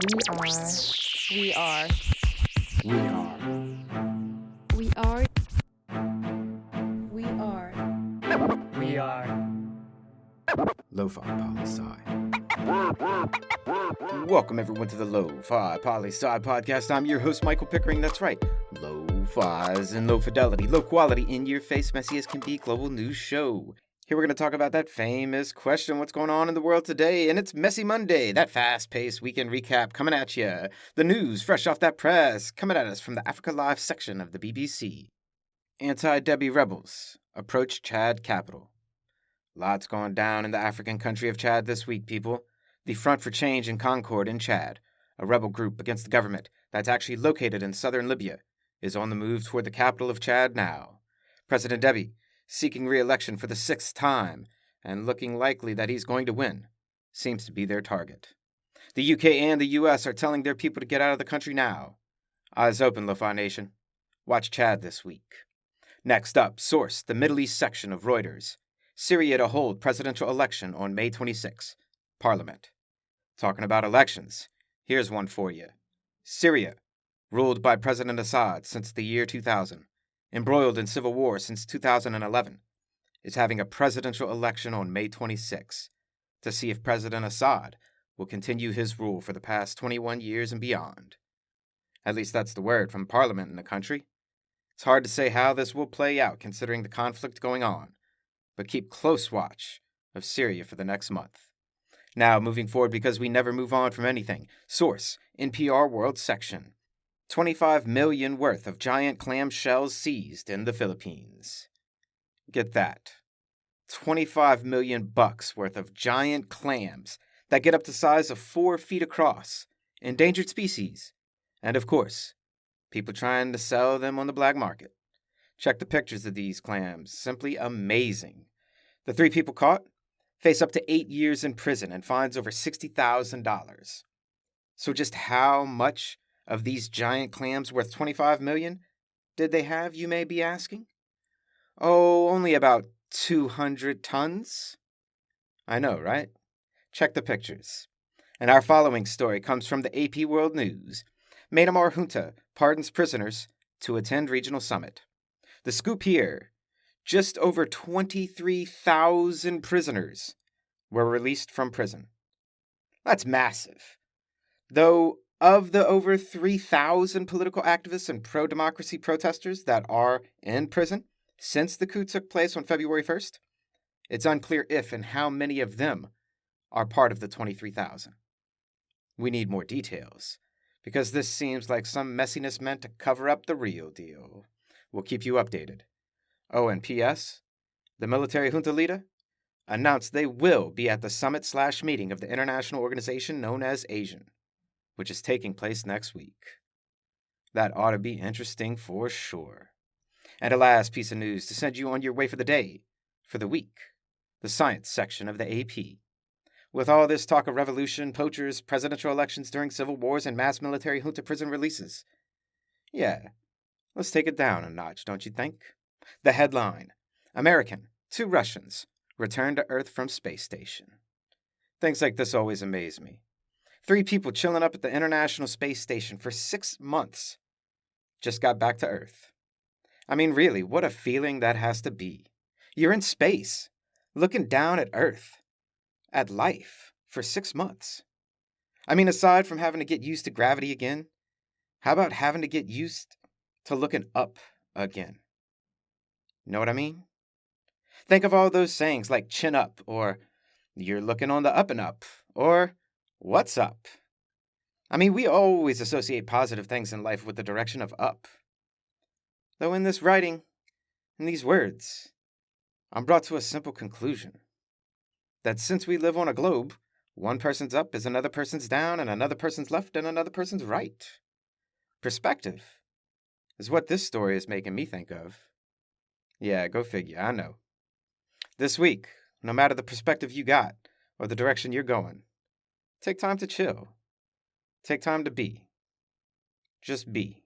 We are. We are. We are. We are. We are. Lofi Poli Sci. Welcome everyone to the Lofi Poli Sci podcast. I'm your host, Michael Pickering. That's right. Lo-Fi's and low fidelity, low quality, in your face, messy as can be global news show. Here we're going to talk about that famous question, what's going on in the world today? And it's Messy Monday, that fast-paced weekend recap coming at you. The news fresh off that press, coming at us from the Africa Live section of the BBC. Anti-Debbie rebels approach Chad capital. Lots going down in the African country of Chad this week, people. The Front for Change and Concord in Chad, a rebel group against the government that's actually located in southern Libya, is on the move toward the capital of Chad now. President Deby, seeking re-election for the 6th time, and looking likely that he's going to win, seems to be their target. The UK and the US are telling their people to get out of the country now. Eyes open, Lo-Fi Nation. Watch Chad this week. Next up, source, the Middle East section of Reuters. Syria to hold presidential election on May 26. Parliament. Talking about elections, here's one for you. Syria, ruled by President Assad since the year 2000, embroiled in civil war since 2011, is having a presidential election on May 26 to see if President Assad will continue his rule for the past 21 years and beyond. At least that's the word from Parliament in the country. It's hard to say how this will play out considering the conflict going on, but keep close watch of Syria for the next month. Now, moving forward because we never move on from anything. Source, NPR World section. 25 million worth of giant clam shells seized in the Philippines. Get that. 25 million bucks worth of giant clams that get up to size of 4 feet across, endangered species, and of course, people trying to sell them on the black market. Check the pictures of these clams. Simply amazing. The 3 people caught face up to 8 years in prison and fines over $60,000. So just how much of these giant clams worth $25 million did they have, you may be asking? Oh, only about 200 tons? I know, right? Check the pictures. And our following story comes from the AP World News. Myanmar junta pardons prisoners to attend regional summit. The scoop here, just over 23,000 prisoners were released from prison. That's massive. Though of the over 3,000 political activists and pro-democracy protesters that are in prison since the coup took place on February 1st, it's unclear if and how many of them are part of the 23,000. We need more details, because this seems like some messiness meant to cover up the real deal. We'll keep you updated. Oh, and P.S., the military junta leader announced they will be at the summit/meeting of the international organization known as ASEAN, which is taking place next week. That ought to be interesting for sure. And a last piece of news to send you on your way for the day, for the week, the science section of the AP. With all this talk of revolution, poachers, presidential elections during civil wars, and mass military junta prison releases. Yeah, let's take it down a notch, don't you think? The headline, American, 2 Russians, return to Earth from space station. Things like this always amaze me. 3 people chilling up at the International Space Station for 6 months just got back to Earth. I mean, really, what a feeling that has to be. You're in space, looking down at Earth, at life, for 6 months. I mean, aside from having to get used to gravity again, how about having to get used to looking up again? Know what I mean? Think of all those sayings like chin up, or you're looking on the up and up, or what's up? I mean, we always associate positive things in life with the direction of up. Though in this writing, in these words, I'm brought to a simple conclusion. That since we live on a globe, one person's up is another person's down, and another person's left and another person's right. Perspective is what this story is making me think of. Yeah, go figure, I know. This week, no matter the perspective you got or the direction you're going, take time to chill. Take time to be. Just be.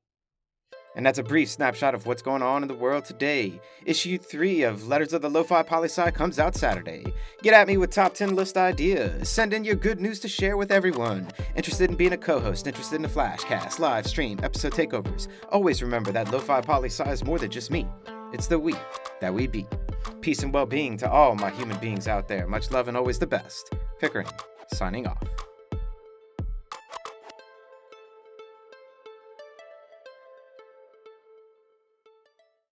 And that's a brief snapshot of what's going on in the world today. Issue 3 of Letters of the Lofi Poli Sci comes out Saturday. Get at me with top 10 list ideas. Send in your good news to share with everyone. Interested in being a co-host, interested in a flashcast, live stream, episode takeovers. Always remember that Lofi Poli Sci is more than just me. It's the we that we be. Peace and well-being to all my human beings out there. Much love and always the best. Pickering, signing off.